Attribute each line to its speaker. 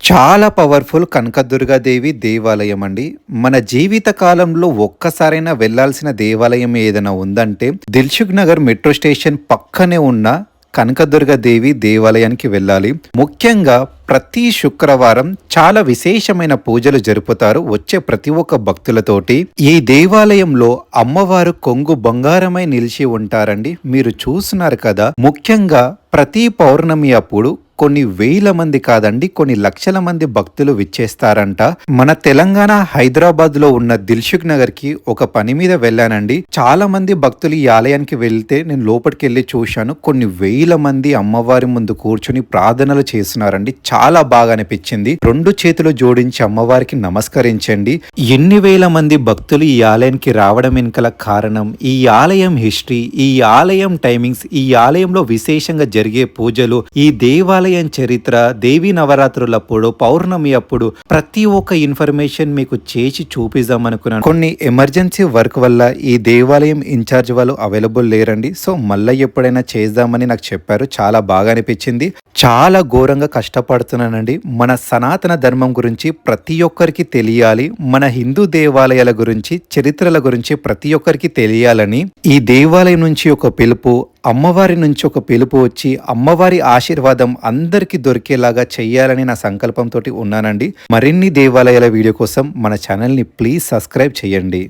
Speaker 1: చాలా పవర్ఫుల్ కనకదుర్గాదేవి దేవాలయం అండి. మన జీవిత కాలంలో ఒక్కసారైనా వెళ్ళాల్సిన దేవాలయం ఏదైనా ఉందంటే దిల్సుఖ్ నగర్ మెట్రో స్టేషన్ పక్కనే ఉన్న కనకదుర్గాదేవి దేవాలయానికి వెళ్ళాలి. ముఖ్యంగా ప్రతి శుక్రవారం చాలా విశేషమైన పూజలు జరుపుతారు వచ్చే ప్రతి ఒక్క భక్తులతోటి. ఈ దేవాలయంలో అమ్మవారు కొంగు బంగారమై నిలిచి ఉంటారండి. మీరు చూస్తున్నారు కదా, ముఖ్యంగా ప్రతి పౌర్ణమి అప్పుడు కొన్ని వేల మంది కాదండి, కొన్ని లక్షల మంది భక్తులు విచ్చేస్తారంట. మన తెలంగాణ హైదరాబాద్ లో ఉన్న దిల్సుఖ్ నగర్ కి ఒక పని మీద వెళ్ళానండి. చాలా మంది భక్తులు ఈ ఆలయానికి వెళ్తే నేను లోపలికి వెళ్ళి చూశాను. కొన్ని వేల మంది అమ్మవారి ముందు కూర్చుని ప్రార్థనలు చేస్తున్నారండి. చాలా బాగా అనిపించింది. రెండు చేతులు జోడించి అమ్మవారికి నమస్కరించండి. ఎన్ని వేల మంది భక్తులు ఈ ఆలయానికి రావడం వెనుకల కారణం, ఈ ఆలయం హిస్టరీ, ఈ ఆలయం టైమింగ్స్, ఈ ఆలయంలో విశేషంగా జరిగే పూజలు, ఈ దేవాలయం చరిత్ర, దేవీ నవరాత్రులప్పుడు, పౌర్ణమి అప్పుడు ప్రతి ఒక్క ఇన్ఫర్మేషన్ మీకు చేసి చూపిద్దాం అనుకున్నాను. కొన్ని ఎమర్జెన్సీ వర్క్ వల్ల ఈ దేవాలయం ఇన్ఛార్జ్ వాళ్ళు అవైలబుల్ లేరండి. సో మళ్ళీ ఎప్పుడైనా చేద్దామని నాకు చెప్పారు. చాలా బాగా అనిపించింది. చాలా ఘోరంగా కష్టపడుతున్నానండి. మన సనాతన ధర్మం గురించి ప్రతి ఒక్కరికి తెలియాలి, మన హిందూ దేవాలయాల గురించి, చరిత్రల గురించి ప్రతి ఒక్కరికి తెలియాలని ఈ దేవాలయం నుంచి ఒక పిలుపు, అమ్మవారి నుంచి ఒక పిలుపు వచ్చి అమ్మవారి ఆశీర్వాదం అందరికీ దొరికేలాగా చెయ్యాలని నా సంకల్పంతో ఉన్నానండి. మరిన్ని దేవాలయాల వీడియో కోసం మన ఛానల్ని ప్లీజ్ సబ్స్క్రైబ్ చేయండి.